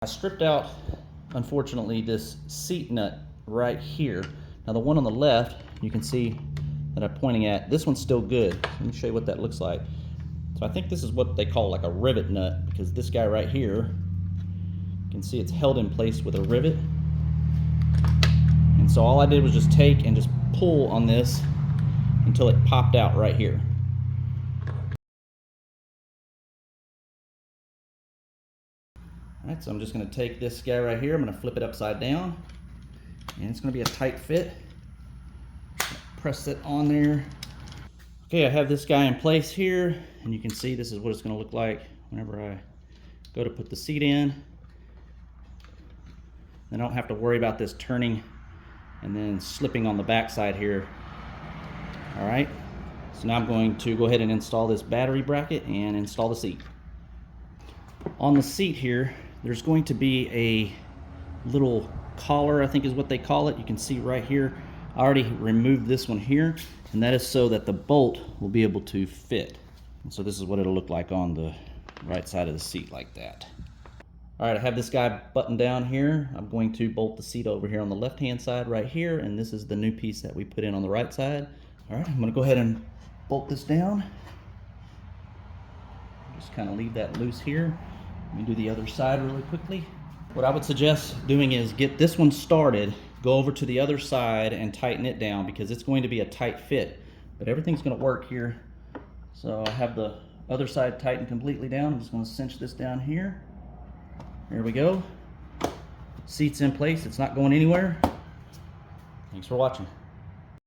I stripped out, unfortunately, this seat nut right here. Now the one on the left, you can see that I'm pointing at, this one's still good. Let me show you what that looks like. So I think this is what they call like a rivet nut, because this guy right here, you can see it's held in place with a rivet. And so all I did was just take and just pull on this until it popped out right here. Alright, so I'm just going to take this guy right here, I'm going to flip it upside down, and it's going to be a tight fit. Press it on there. Okay, I have this guy in place here, and you can see this is what it's going to look like whenever I go to put the seat in. I don't have to worry about this turning and then slipping on the back side here. Alright, so now I'm going to go ahead and install this battery bracket and install the seat. On the seat here, there's going to be a little collar, I think is what they call it. You can see right here, I already removed this one here, and that is so that the bolt will be able to fit. And so this is what it'll look like on the right side of the seat, like that. Alright, I have this guy buttoned down here. I'm going to bolt the seat over here on the left hand side right here, and this is the new piece that we put in on the right side. Alright, I'm going to go ahead and bolt this down. Just kind of leave that loose here. Let me do the other side really quickly. What I would suggest doing is get this one started, go over to the other side and tighten it down, because it's going to be a tight fit. But everything's going to work here. So I have the other side tightened completely down. I'm just going to cinch this down here. There we go. Seat's in place. It's not going anywhere. Thanks for watching.